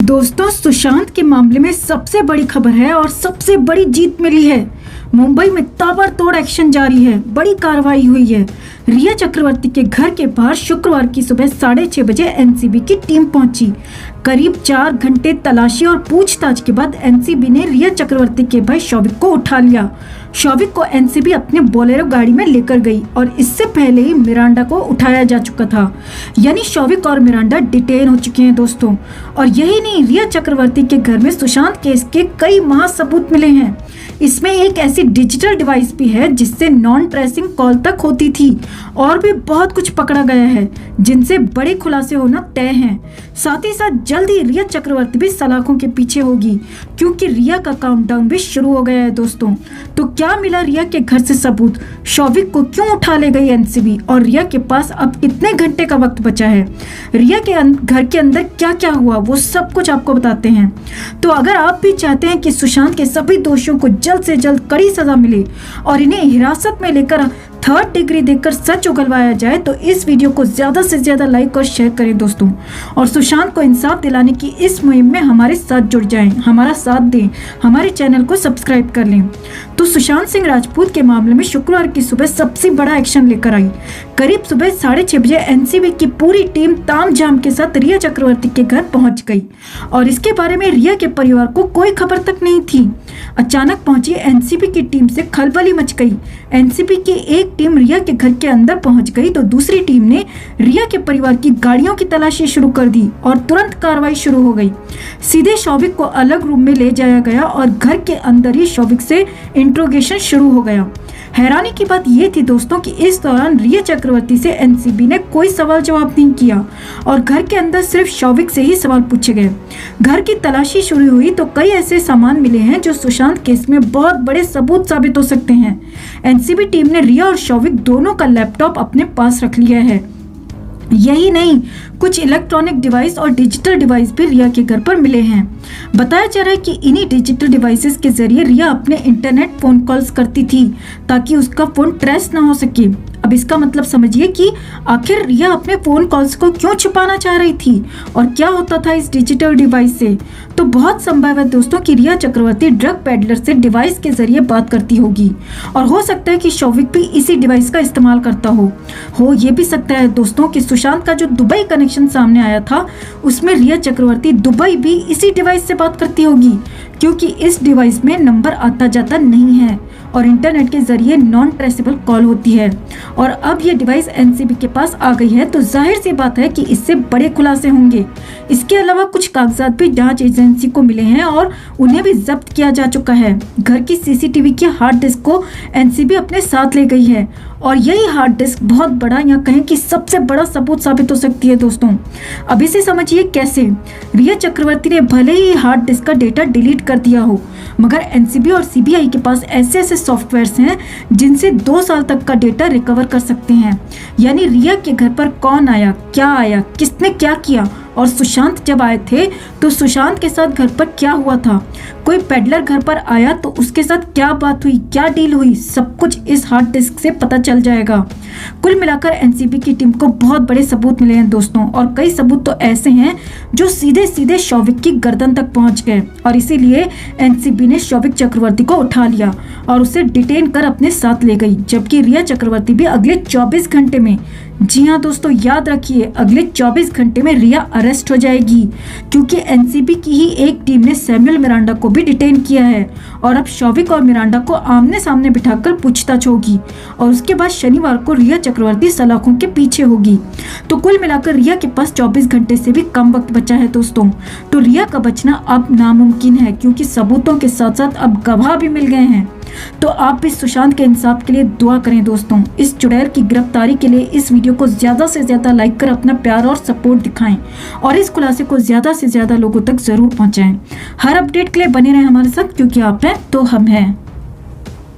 दोस्तों, सुशांत के मामले में सबसे बड़ी खबर है और सबसे बड़ी जीत मिली है। मुंबई में ताबड़तोड़ एक्शन जारी है, बड़ी कार्रवाई हुई है। रिया चक्रवर्ती के घर के बाहर शुक्रवार की सुबह 6:30 बजे एनसीबी की टीम पहुंची। करीब 4 घंटे तलाशी और पूछताछ के बाद एनसीबी ने रिया चक्रवर्ती के भाई शौविक को उठा लिया। शौविक को एनसीबी अपने बोलेरो गाड़ी में लेकर गई और इससे पहले ही मिरांडा को उठाया जा चुका था। यानी शौविक और मिरांडा डिटेन हो चुके हैं दोस्तों। और यही नहीं, रिया चक्रवर्ती के घर में सुशांत केस के कई सबूत मिले हैं। इसमें एक ऐसी डिजिटल डिवाइस भी है जिससे नॉन ट्रेसिंग कॉल तक होती थी। और भी बहुत कुछ पकड़ा गया है जिनसे बड़े खुलासे होना तय हैं। साथ ही साथ जल्द ही रिया चक्रवर्ती भी सलाखों के पीछे होगी, क्योंकि रिया का काउंटडाउन भी शुरू हो गया है दोस्तों। तो क्या मिला रिया के घर से सबूत, शौविक को क्यों उठा ले गई एनसीबी, और रिया के पास अब कितने घंटे का वक्त बचा है, रिया के घर के अंदर क्या क्या हुआ, वो सब कुछ आपको बताते हैं। तो अगर आप भी चाहते हैं कि सुशांत के सभी दोषियों को जल्द से जल्द कड़ी सजा मिले और इन्हें हिरासत में लेकर 3rd डिग्री देकर सच उगलवाया जाए, तो इस वीडियो को ज्यादा से ज्यादा लाइक और शेयर करें दोस्तों। और सुशांत को इंसाफ दिलाने की इस मुहिम में हमारे साथ जुड़ जाएं, हमारा साथ दें, हमारे चैनल को सब्सक्राइब कर लें। तो सुशांत सिंह राजपूत के मामले में शुक्रवार की सुबह सबसे बड़ा एक्शन लेकर आई। करीब सुबह 6:30 बजे एनसीबी की पूरी टीम तामझाम के साथ रिया चक्रवर्ती के घर पहुंच गई और इसके बारे में रिया के परिवार को कोई खबर तक नहीं थी। अचानक पहुंची एनसीबी की टीम से खलबली मच गई। एनसीबी की एक टीम रिया के घर के अंदर पहुंच गई तो दूसरी टीम ने रिया के परिवार की गाड़ियों की तलाशी शुरू कर दी और तुरंत कार्रवाई शुरू हो गई। सीधे शौविक को अलग रूम में ले जाया गया और घर के अंदर ही शौविक से इंट्रोगेशन शुरू हो गया। हैरानी की बात यह थी दोस्तों कि इस दौरान रिया चक्रवर्ती से एनसीबी ने कोई सवाल जवाब नहीं किया और घर के अंदर सिर्फ शौविक से ही सवाल पूछे गए। घर की तलाशी शुरू हुई तो कई ऐसे सामान मिले हैं जो सुशांत केस में बहुत बड़े सबूत साबित हो सकते हैं। एनसीबी टीम ने रिया और शौविक दोनों का लैपटॉप अपने पास रख लिया है। यही नहीं, कुछ इलेक्ट्रॉनिक डिवाइस और डिजिटल डिवाइस भी रिया के घर पर मिले हैं। बताया जा रहा है कि इन्हीं डिजिटल डिवाइसेस के जरिए रिया अपने इंटरनेट फोन कॉल्स करती थी ताकि उसका फोन ट्रेस ना हो सके। अब इसका मतलब समझिए कि आखिर रिया अपने फोन कॉल्स को क्यों छुपाना चाह रही थी और क्या होता था इस डिजिटल डिवाइस से। तो बहुत संभव है दोस्तों कि रिया चक्रवर्ती ड्रग पेडलर से डिवाइस के जरिए बात करती होगी और हो सकता है कि शौविक भी इसी डिवाइस का इस्तेमाल करता हो। ये भी सकता है दोस्तों कि सुशांत का जो दुबई कनेक्शन सामने आया था उसमें रिया चक्रवर्ती दुबई भी इसी डिवाइस से बात करती होगी, क्योंकि इस डिवाइस में नंबर आता जाता नहीं है और इंटरनेट के जरिए नॉन ट्रेसेबल कॉल होती है। और अब ये डिवाइस एनसीबी के पास आ गई है तो जाहिर सी बात है कि इससे बड़े खुलासे होंगे। इसके अलावा कुछ कागजात भी जांच एजेंसी को मिले हैं और उन्हें भी जब्त किया जा चुका है। घर की सीसीटीवी के हार्ड डिस्क को एनसीबी अपने साथ ले गई है और यही हार्ड डिस्क बहुत बड़ा या कहें कि सबसे बड़ा सबूत साबित हो सकती है दोस्तों। अब इसे समझिए कैसे। रिया चक्रवर्ती ने भले ही हार्ड डिस्क का डेटा डिलीट कर दिया हो, मगर एनसीबी और सीबीआई के पास ऐसे ऐसे सॉफ्टवेयर्स हैं जिनसे 2 साल तक का डेटा रिकवर कर सकते हैं। यानी रिया के घर पर कौन आया, क्या आया, किसने क्या किया और सुशांत जब आए थे तो सुशांत के साथ घर पर क्या हुआ था, कोई पेडलर घर पर आया तो उसके साथ क्या बात हुई, क्या डील हुई, सब कुछ इस हार्ड डिस्क से पता चल जाएगा। कुल मिलाकर एनसीबी की टीम को बहुत बड़े सबूत मिले हैं दोस्तों और कई सबूत तो ऐसे हैं जो सीधे सीधे शौविक की गर्दन तक पहुंच गए और इसीलिए एनसीबी ने शौविक चक्रवर्ती को उठा लिया और उसे डिटेन कर अपने साथ ले गई, जबकि रिया चक्रवर्ती भी अगले 24 घंटे में, जी हाँ दोस्तों याद रखिए, अगले 24 घंटे में रिया अरेस्ट हो जाएगी, क्योंकि एनसीबी की ही एक टीम ने सैमुअल मिरांडा को भी डिटेन किया है और अब शौविक और मिरांडा को आमने सामने बिठाकर पूछताछ होगी और उसके बाद शनिवार को रिया चक्रवर्ती सलाखों के पीछे होगी। तो कुल मिलाकर रिया के पास 24 घंटे से भी कम वक्त बचा है दोस्तों। तो रिया का बचना अब नामुमकिन है, क्योंकि सबूतों के साथ साथ अब गवाह भी मिल गए हैं। तो आप भी सुशांत के इंसाफ के लिए दुआ करें दोस्तों। इस चुड़ैल की गिरफ्तारी के लिए इस वीडियो को ज्यादा से ज्यादा लाइक कर अपना प्यार और सपोर्ट दिखाएं और इस खुलासे को ज्यादा से ज्यादा लोगों तक जरूर पहुंचाएं। हर अपडेट के लिए बने रहें हमारे साथ, क्योंकि आप हैं तो हम हैं।